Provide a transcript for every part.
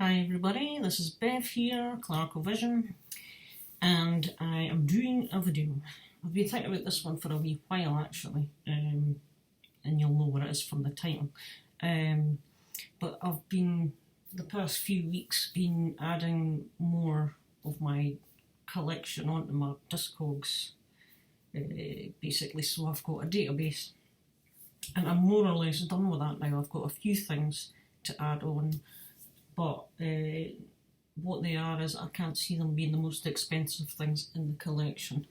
Hi everybody, this is Bev here, Vision, and I am doing a video. I've been thinking about this one for a wee while actually, and you'll know what it is from the title. But I've been, the past few weeks, been adding more of my collection onto my Discogs, basically, so I've got a database. And I'm more or less done with that now. I've got a few things to add on, but what they are is I can't see them being the most expensive things in the collection.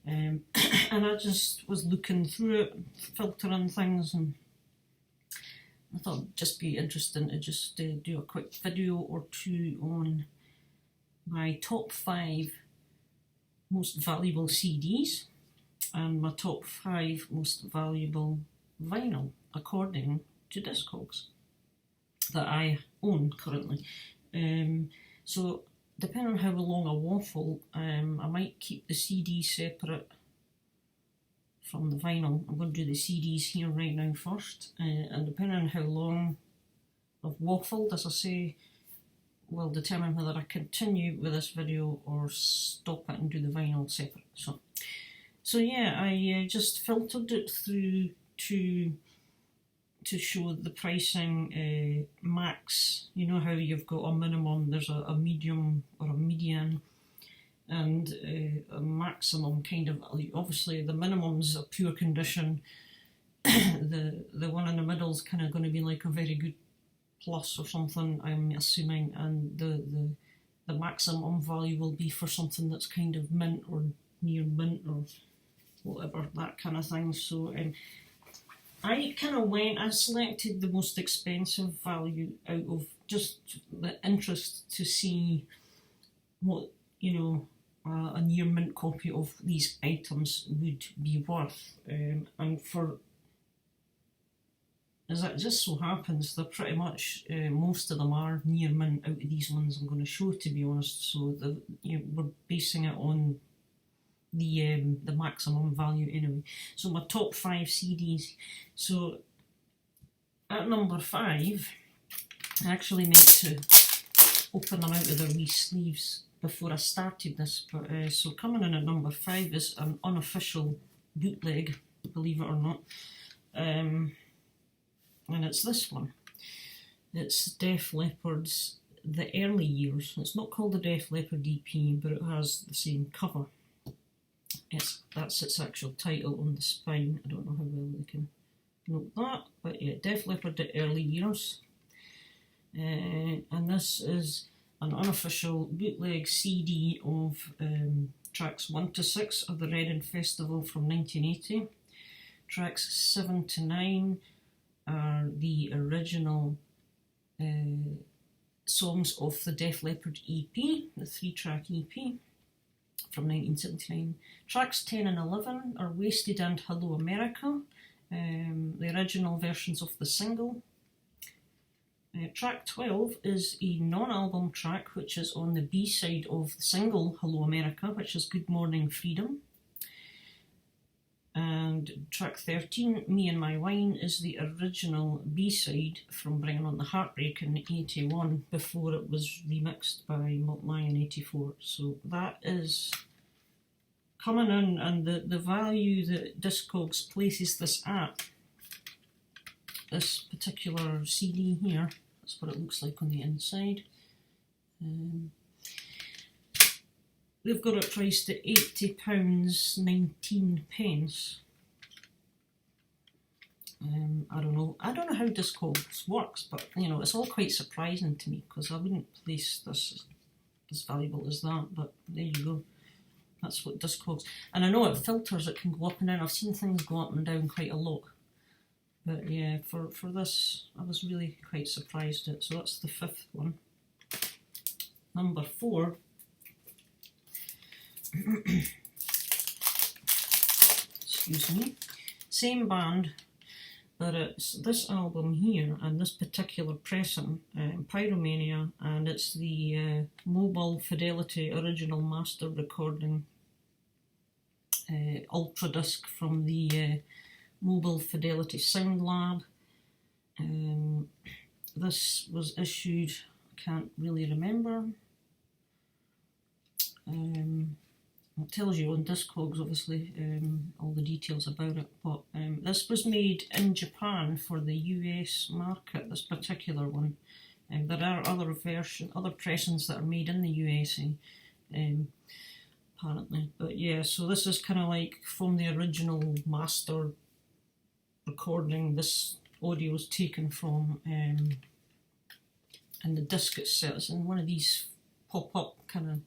And I just was looking through it, filtering things, and I thought it'd just be interesting to just do a quick video or two on my top 5 most valuable CDs and my top 5 most valuable vinyl according to Discogs that I own currently. So depending on how long I waffle, I might keep the CD separate from the vinyl. I'm going to do the CDs here right now first, and depending on how long I've waffled, as I say, will determine whether I continue with this video or stop it and do the vinyl separate. So yeah, I just filtered it through to show the pricing max. You know how you've got a minimum, there's a medium or a median, and a maximum kind of. Obviously the minimum's a pure condition, the one in the middle is kind of going to be like a very good plus or something, I'm assuming, and the maximum value will be for something that's kind of mint or near mint or whatever, that kind of thing. So I selected the most expensive value out of just the interest to see what, you know, a near mint copy of these items would be worth. And as it just so happens, they're pretty much, most of them are near mint out of these ones I'm going to show, to be honest. So we're basing it on the maximum value anyway. So my top 5 CDs. So at number 5, I actually meant to open them out of their wee sleeves before I started this, but so coming in at number 5 is an unofficial bootleg, believe it or not, and it's this one. It's Def Leppard's The Early Years. It's not called the Def Leppard EP, but it has the same cover. That's its actual title on the spine. I don't know how well they can note that, but yeah, Def Leppard The Early Years. And this is an unofficial bootleg CD of tracks 1 to 6 of the Reading Festival from 1980. Tracks 7 to 9 are the original songs of the Def Leppard EP, the 3-track EP from 1979. Tracks 10 and 11 are Wasted and Hello America, the original versions of the single. Track 12 is a non-album track which is on the B-side of the single Hello America, which is Good Morning Freedom. And track 13, Me and My Wine, is the original B-side from Bringing on the Heartbreak in 81 before it was remixed by Multney in 84. So that is coming in, and the value that Discogs places this at, this particular CD here, that's what it looks like on the inside. They've got it priced at £80.19. I don't know how Discogs works, but you know, it's all quite surprising to me because I wouldn't place this as valuable as that. But there you go. That's what Discogs. And I know it filters; it can go up and down. I've seen things go up and down quite a lot. But yeah, for this, I was really quite surprised at. So that's the 5th one. Number 4. Excuse me. Same band, but it's this album here and this particular pressing, Pyromania, and it's the Mobile Fidelity original master recording, ultra disc from the Mobile Fidelity Sound Lab. This was issued, I can't really remember. It tells you on Discogs, obviously, all the details about it, but this was made in Japan for the US market, this particular one. There are other pressings that are made in the USA, apparently. But yeah, so this is kind of like from the original master recording. This audio is taken from, and the disc itself is in one of these pop-up kind of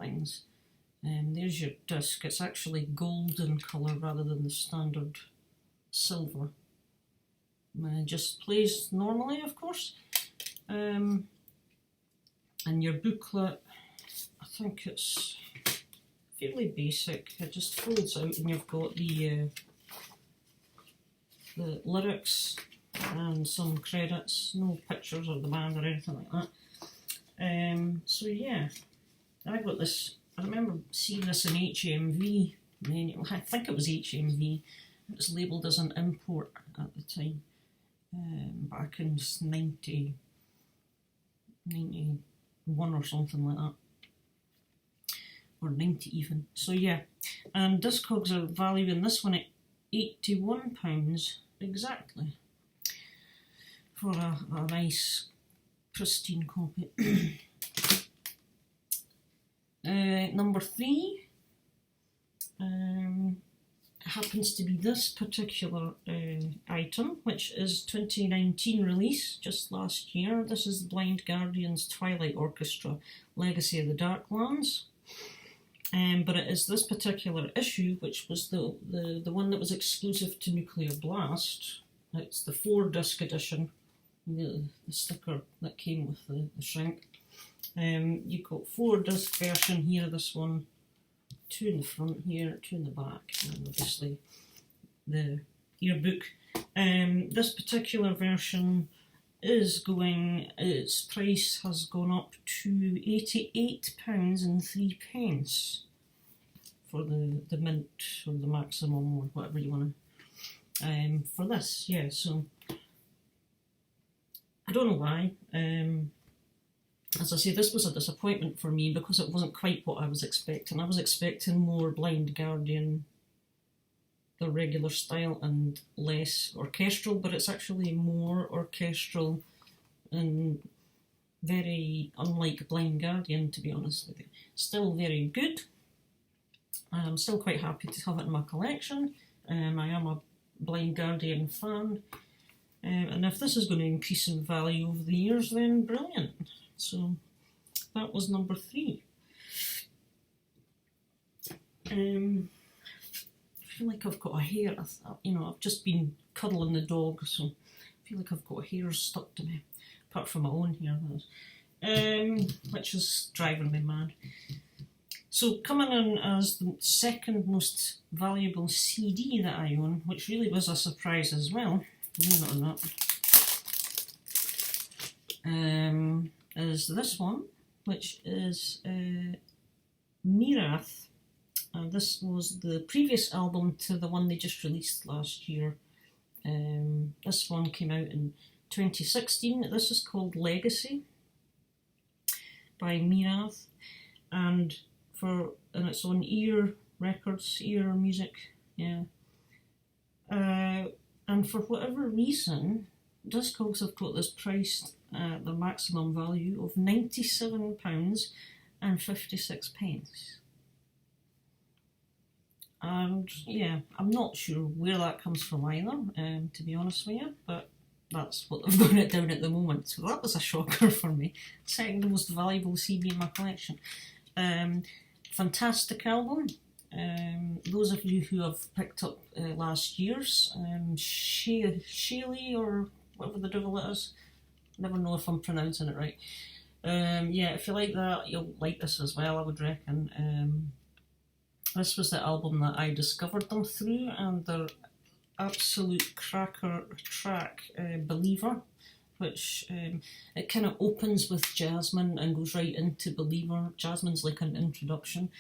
things. There's your disc. It's actually golden colour rather than the standard silver. It just plays normally, of course. And your booklet, I think it's fairly basic. It just folds out and you've got the lyrics and some credits, no pictures of the band or anything like that. So yeah, I got this. I remember seeing this in HMV. I think it was HMV. It was labelled as an import at the time, back in 91 or something like that, or 90 even. So yeah, and Discogs are valuing this one at £81 exactly for a nice pristine copy. Number 3 happens to be this particular item, which is 2019 release, just last year. This is Blind Guardian's Twilight Orchestra, Legacy of the Darklands. But it is this particular issue, which was the one that was exclusive to Nuclear Blast. It's the 4-disc edition, the sticker that came with the shrink. You've got 4-disc version here, this one, 2 in the front here, 2 in the back, and obviously the yearbook. This particular version is its price has gone up to £88.03 for the mint or the maximum or whatever you want to, for this, yeah. So I don't know why. As I say, this was a disappointment for me because it wasn't quite what I was expecting. I was expecting more Blind Guardian, the regular style, and less orchestral, but it's actually more orchestral and very unlike Blind Guardian, to be honest with you. Still very good. I'm still quite happy to have it in my collection. I am a Blind Guardian fan. And if this is going to increase in value over the years, then brilliant. So that was number 3. I feel like I've got a hair, I've just been cuddling the dog, so I feel like I've got hairs stuck to me, apart from my own hair, which is driving me mad. So coming in as the second most valuable CD that I own, which really was a surprise as well, believe it or not, is this one, which is Mirath. This was the previous album to the one they just released last year. This one came out in 2016. This is called Legacy by Mirath, and it's on Ear Records, Ear Music, yeah. And for whatever reason, Discogs have got this priced at the maximum value of £97.56. And yeah, I'm not sure where that comes from either, to be honest with you, but that's what they've got it down at the moment. So that was a shocker for me. Second most valuable CD in my collection. Fantastic album. Those of you who have picked up last year's Shaley or whatever the devil it is, never know if I'm pronouncing it right. Yeah, if you like that, you'll like this as well, I would reckon. This was the album that I discovered them through, and their absolute cracker track, Believer, which it kind of opens with Jasmine and goes right into Believer. Jasmine's like an introduction,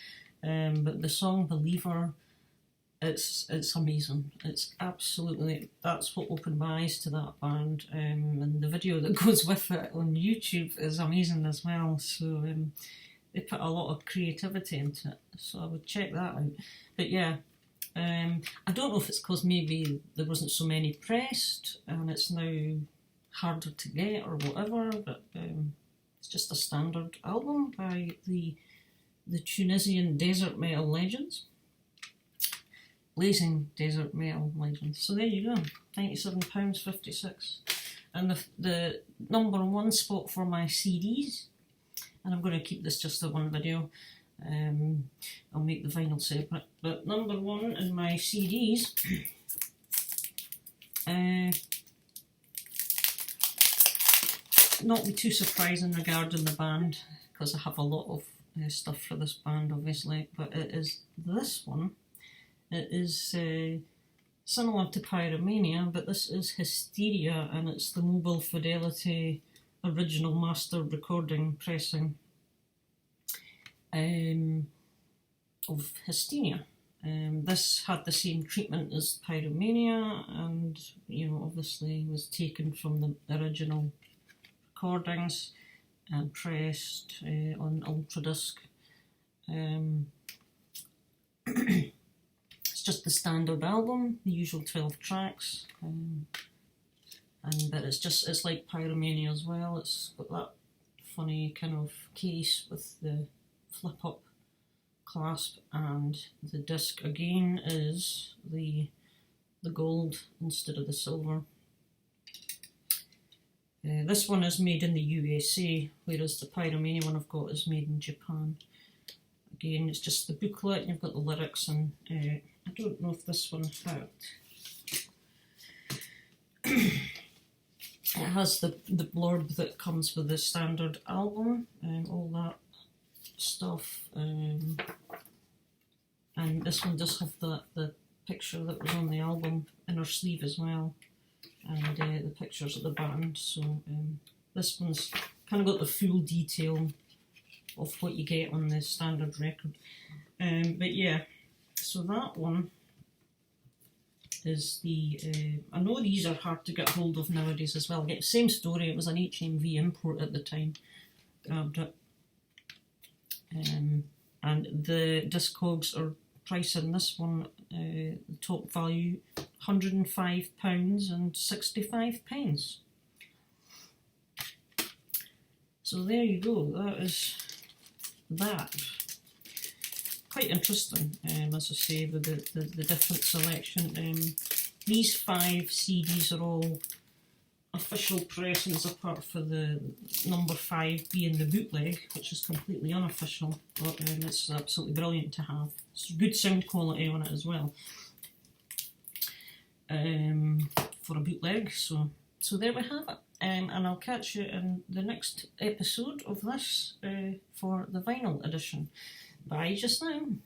but the song Believer it's amazing. It's absolutely, that's what opened my eyes to that band, and the video that goes with it on YouTube is amazing as well. So they put a lot of creativity into it, so I would check that out. But yeah, I don't know if it's because maybe there wasn't so many pressed and it's now harder to get or whatever, but it's just a standard album by the Tunisian desert metal legends. Blazing desert metal legends. So there you go, £97.56. And the number one spot for my CDs, and I'm going to keep this just the one video, I'll make the vinyl separate, but number one in my CDs, not be too surprising regarding the band, because I have a lot of stuff for this band obviously, but it is this one. It is similar to Pyromania, but this is Hysteria, and it's the Mobile Fidelity original master recording pressing of Hysteria. This had the same treatment as Pyromania, and obviously was taken from the original recordings and pressed on Ultra Disc. It's just the standard album, the usual 12 tracks, but it's like Pyromania as well. It's got that funny kind of case with the flip up clasp, and the disc again is the gold instead of the silver. This one is made in the USA, whereas the Pyromania one I've got is made in Japan. Again, it's just the booklet, and you've got the lyrics, and I don't know if this one had. It has the blurb that comes with the standard album and all that stuff. And this one does have the picture that was on the album inner sleeve as well, and the pictures of the band. So this one's kind of got the full detail of what you get on the standard record. But yeah, so that one is the, I know these are hard to get hold of nowadays as well. Again, same story, it was an HMV import at the time, grabbed it. And the Discogs are pricing this one, the top value, £105.65. So there you go, that is that. Quite interesting, as I say, with the different selection. These 5 CDs are all official pressings, apart for the number 5 being the bootleg, which is completely unofficial, but it's absolutely brilliant to have. It's good sound quality on it as well, for a bootleg. So there we have it, and I'll catch you in the next episode of this for the vinyl edition. Bye just now.